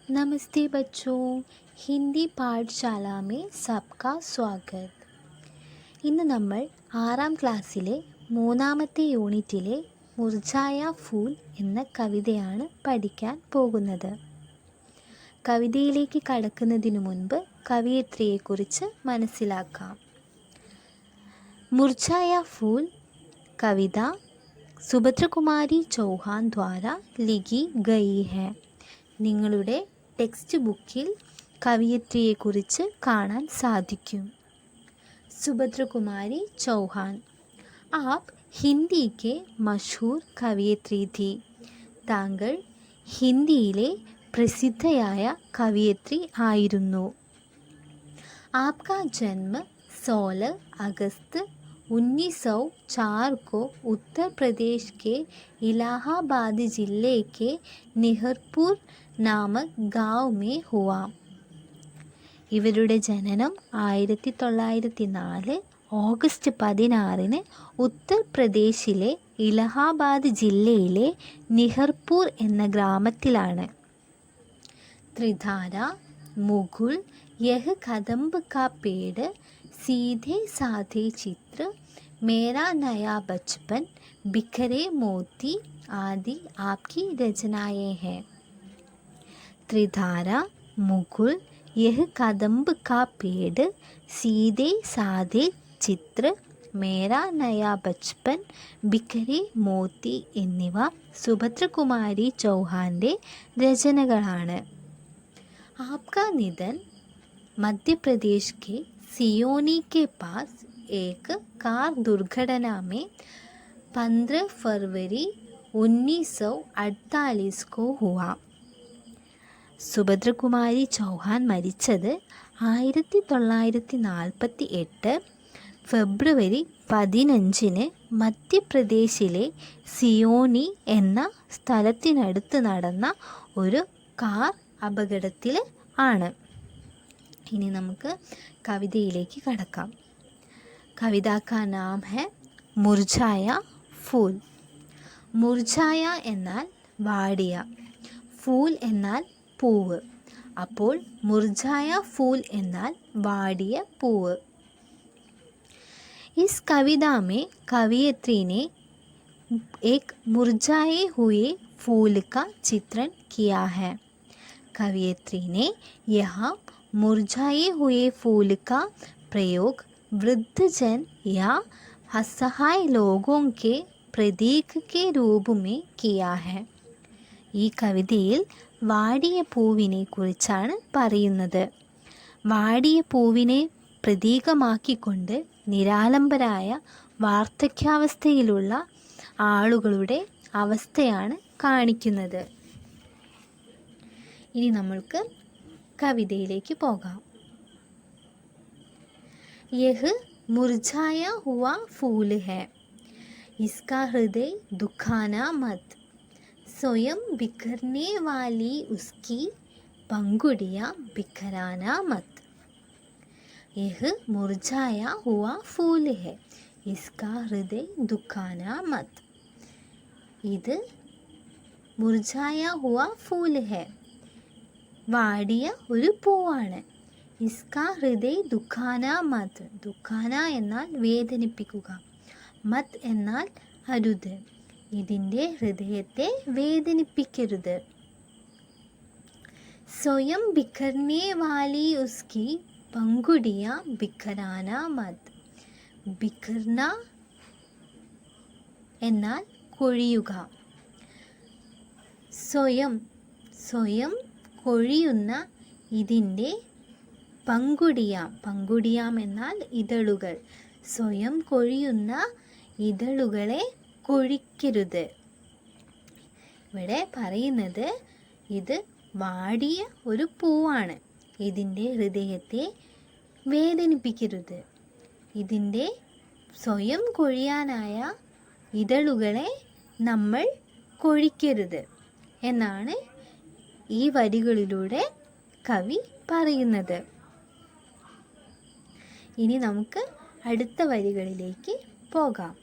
नमस्ते बच्चों, हिंदी പാഠശാല में सबका स्वागत. ഇന്ന് നമ്മൾ 6ാം ക്ലാസ്സിലെ 3ാമത്തെ യൂണിറ്റിലെ മുർജായ ഫൂൽ എന്ന കവിതയാണ് പഠിക്കാൻ പോകുന്നത്. കവിതയിലേക്ക് കടക്കുന്നതിനു മുൻപ് കവിയത്രിയെക്കുറിച്ച് മനസ്സിലാക്കാം. മുർജായ ഫൂൽ കവിത സുഭദ്രകുമാരി ചൗഹാൻ ദ്വാര ലിഖി ഗയി ഹൈ. നിങ്ങളുടെ ടെക്സ്റ്റ് ബുക്കിൽ കവിയത്രിയെക്കുറിച്ച് കാണാൻ സാധിക്കും. സുഭദ്രകുമാരി ചൗഹാൻ ആപ് ഹിന്ദി കെ മഷഹൂർ കവിയത്രി थी. താങ്കൾ ഹിന്ദിയിലെ പ്രസിദ്ധയായ കവിയത്രി ആയിരുന്നു. ആപ്കാ ജന്മ 16 अगस्त 1904 को उत्तर प्रदेश के इलाहाबाद जिले के निहरपुर नामक गांव में हुआ. ഇവരുടെ ജനനം 1904 ഓഗസ്റ്റ് 16 ഉത്തർപ്രദേശിലെ ഇലഹാബാദ് ജില്ലയിലെ നിഹർപൂർ എന്ന ഗ്രാമത്തിലാണ്. ത്രിധാര മുകുൾ യഹ് കദംബ് കാ പേട് सीधे साधे चित्र मेरा नया बचपन बिखरे मोती आदि आपकी रचनाएं हैं. त्रिधारा मुकुल यह कदम्ब का पेड़ सीधे साधे चित्र मेरा नया बचपन बिखरे मोती എന്നിവ സുഭദ്രകുമാരി ചൗഹാൻ്റെ രചനകളാണ്. आपका निधन मध्य प्रदेश के सियोनी के पास एक कार दुर्घटना में 15 फरवरी 1948 को हुआ. സുഭദ്രകുമാരി ചൗഹാൻ മരിച്ചത് 1948 ഫെബ്രുവരി 15 മധ്യപ്രദേശിലെ സിയോനി എന്ന സ്ഥലത്തിനടുത്ത് നടന്ന ഒരു കാർ അപകടത്തിൽ ആണ്. ഇനി നമുക്ക് കവിതയിലേക്ക് കടക്കാം. കവിത കാ നാം ഹെ മുർജായ ഫൂൽ. മുർജായ എന്നാൽ വാടിയ, ഫൂൽ എന്നാൽ പൂവ്. അപ്പോൾ മുർജായ ഫൂൽ എന്നാൽ വാടിയ പൂവ്. इस कविता में कवियत्री ने एक मुरझाए हुए फूल का चित्रण किया है. कवियत्री ने यहाँ मुरझाए हुए फूल का प्रयोग वृद्धजन या असहाय लोगों के प्रतीक के रूप में किया है. ഈ കവിതയിൽ വാടിയ പൂവിനെ കുറിച്ചാണ് പറയുന്നത്. വാടിയ പൂവിനെ പ്രതീകമാക്കിക്കൊണ്ട് നിരാലംബരായ വാർദ്ധക്യാവസ്ഥയിലുള്ള ആളുകളുടെ അവസ്ഥയാണ് കാണിക്കുന്നത്. ഇനി നമ്മൾക്ക് കവിതയിലേക്ക് പോകാം. യഹ് മുർജായ ഹുവാ ഫൂൽ ഹൈ, ഇസ്കാ ഹൃദയ ദുഖാനാ മത്, സ്വയം ബിഖർനെ വാലി ഉസ്കി പങ്കുടിയാ ബിഖരാനാ മത്. യഹ് മുർജായ ഹുവാ ഫൂൽ ഹൈ, ഇസ്കാ ഹൃദയ ദുഖാനാ മത്. ഇത് മുർജായ ഹുവാ ഫൂൽ ഹൈ, വാടിയ ഒരു പൂവാണ്. ഇസ്കാ ഹൃദയ ദുഃഖാന മത്. ദുഃഖാന എന്നാൽ വേദനിപ്പിക്കുക, മത് എന്നാൽ അരുത്. ഇതിൻ്റെ ഹൃദയത്തെ വേദനിപ്പിക്കരുത്. സ്വയം ബിഖർനെ വാലി ഉസ്കി പങ്കുടിയ ബിഖരാന മത്. ബിഖർന എന്നാൽ കൊഴിയുക. സ്വയം കൊഴിയുന്ന ഇതിൻ്റെ പങ്കുടിയാം എന്നാൽ ഇതളുകൾ. സ്വയം കൊഴിയുന്ന ഇതളുകളെ കൊഴിക്കരുത്. ഇവിടെ പറയുന്നത് ഇത് വാടിയ ഒരു പൂവാണ്. ഇതിൻ്റെ ഹൃദയത്തെ വേദനിപ്പിക്കരുത്. ഇതിൻ്റെ സ്വയം കൊഴിയാനായ ഇതളുകളെ നമ്മൾ കൊഴിക്കരുത് എന്നാണ് ഈ വരികളിലൂടെ കവി പറയുന്നത്. ഇനി നമുക്ക് അടുത്ത വരികളിലേക്ക് പോകാം.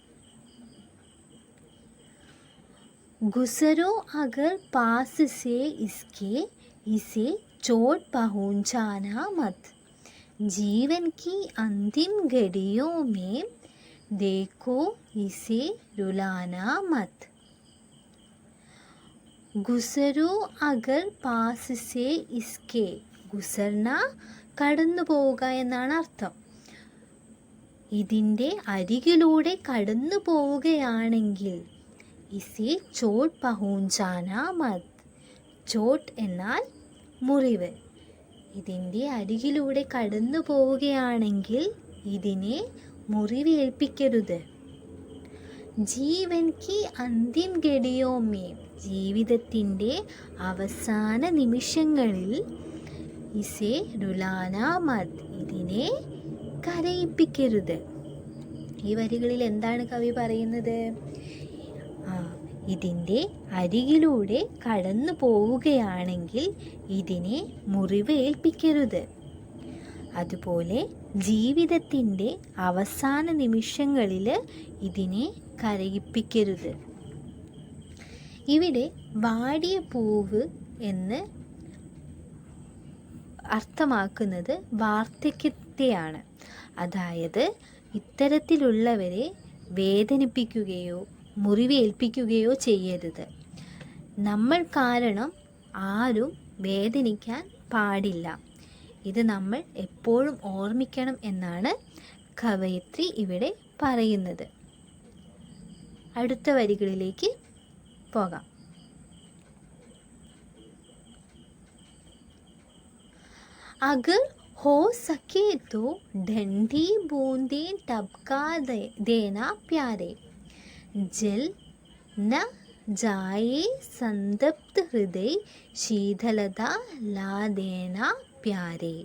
गुजरो अगर पास से इसके इसे चोट पहुंचाना मत। जीवन की अंतिम घड़ियों में देखो इसे रुलाना मत। गुजरो अगर पास से इसके। ഗുസർന കടന്നു പോവുക എന്നാണ് അർത്ഥം. ഇതിൻ്റെ അരികിലൂടെ കടന്നു പോവുകയാണെങ്കിൽ ഇസേ ചോട്ട് പഹുഞ്ചാന മത്. ചോട്ട് എന്നാൽ മുറിവ്. ഇതിൻ്റെ അരികിലൂടെ കടന്നു പോവുകയാണെങ്കിൽ ഇതിനെ മുറിവേൽപ്പിക്കരുത്. ജീവൻ കി അന്തിം ഘടിയോമേ, ജീവിതത്തിൻ്റെ അവസാന നിമിഷങ്ങളിൽ ഇസേ രുലാന മത്, ഇതിനെ കരയിപ്പിക്കരുത്. ഈ വരികളിൽ എന്താണ് കവി പറയുന്നത്? ഇതിൻ്റെ അരികിലൂടെ കടന്നു പോവുകയാണെങ്കിൽ ഇതിനെ മുറിവേൽപ്പിക്കരുത്. അതുപോലെ ജീവിതത്തിൻ്റെ അവസാന നിമിഷങ്ങളിൽ ഇതിനെ കരയിപ്പിക്കരുത്. ഇവിടെ വാടിയ പൂവ് എന്ന് അർത്ഥമാക്കുന്നത് വാർദ്ധക്യത്തെയാണ്. അതായത് ഇത്തരത്തിലുള്ളവരെ വേദനിപ്പിക്കുകയോ മുറിവേൽപ്പിക്കുകയോ ചെയ്യരുത്. നമ്മൾ കാരണം ആരും വേദനിക്കാൻ പാടില്ല. ഇത് നമ്മൾ എപ്പോഴും ഓർമ്മിക്കണം എന്നാണ് കവയിത്രി ഇവിടെ പറയുന്നത്. അടുത്ത വരികളിലേക്ക് പോകാം. अगर हो सके तो ठंडी बूंदें टपका देना प्यारे, जल न जाए संतप्त हृदय शीतलता ला देना प्यारे.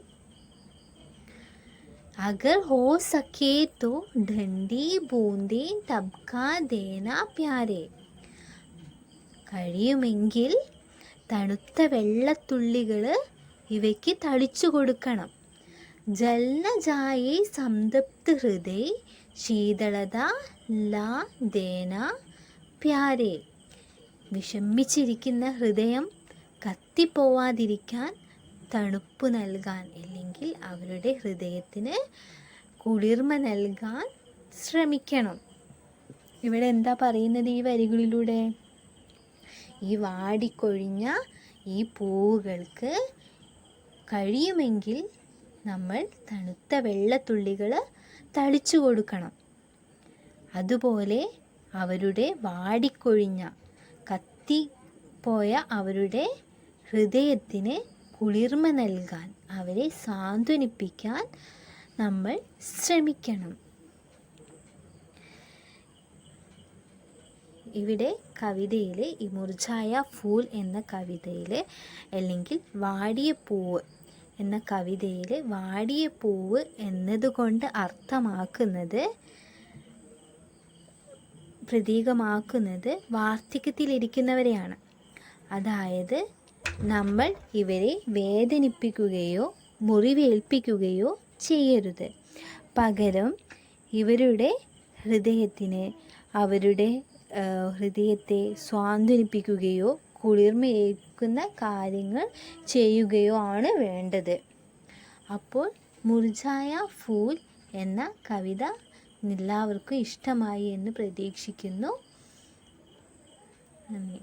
अगर हो सके तो ठंडी बूंदें टपका देना प्यारे. കഴിയുമെങ്കിൽ തണുത്ത വെള്ളത്തുള്ളികൾ ഇവയ്ക്ക് തളിച്ചു കൊടുക്കണം. ജൽന ജായേ സംതപ്ത ഹൃദയ ശീതളത ലാ ദേന പ്യാരേ. വിഷമിച്ചിരിക്കുന്ന ഹൃദയം കത്തിപ്പോവാതിരിക്കാൻ തണുപ്പ് നൽകാൻ, അല്ലെങ്കിൽ അവരുടെ ഹൃദയത്തിന് കുളിർമ നൽകാൻ ശ്രമിക്കണം. ഇവിടെ എന്താ പറയുന്നത് ഈ വരികളിലൂടെ? ഈ വാടിക്കൊഴിഞ്ഞ ഈ പൂവുകൾക്ക് കഴിയുമെങ്കിൽ നമ്മൾ തണുത്ത വെള്ളത്തുള്ളികൾ തളിച്ചു കൊടുക്കണം. അതുപോലെ അവരുടെ വാടിക്കൊഴിഞ്ഞ കത്തിപ്പോയ അവരുടെ ഹൃദയത്തിന് കുളിർമ നൽകാൻ, അവരെ സാന്ത്വനിപ്പിക്കാൻ നമ്മൾ ശ്രമിക്കണം. ഇവിടെ കവിതയിൽ ഈ മുർജായ ഫൂൽ എന്ന കവിതയിൽ, അല്ലെങ്കിൽ വാടിയ പൂവ് എന്ന കവിതയിൽ വാടിയ പൂവ് എന്നതുകൊണ്ട് പ്രതീകമാക്കുന്നത് വാർദ്ധക്യത്തിലിരിക്കുന്നവരെയാണ്. അതായത് നമ്മൾ ഇവരെ വേദനിപ്പിക്കുകയോ മുറിവേൽപ്പിക്കുകയോ ചെയ്യരുത്. പകരം ഇവരുടെ ഹൃദയത്തിന്, അവരുടെ ഹൃദയത്തെ സ്വാന്തനിപ്പിക്കുകയോ കുളിർമയേക്കുന്ന കാര്യങ്ങൾ ചെയ്യുകയോ ആണ് വേണ്ടത്. അപ്പോൾ മുർജായ ഫൂൽ എന്ന കവിത എല്ലാവർക്കും ഇഷ്ടമായി എന്ന് പ്രതീക്ഷിക്കുന്നു. നന്ദി.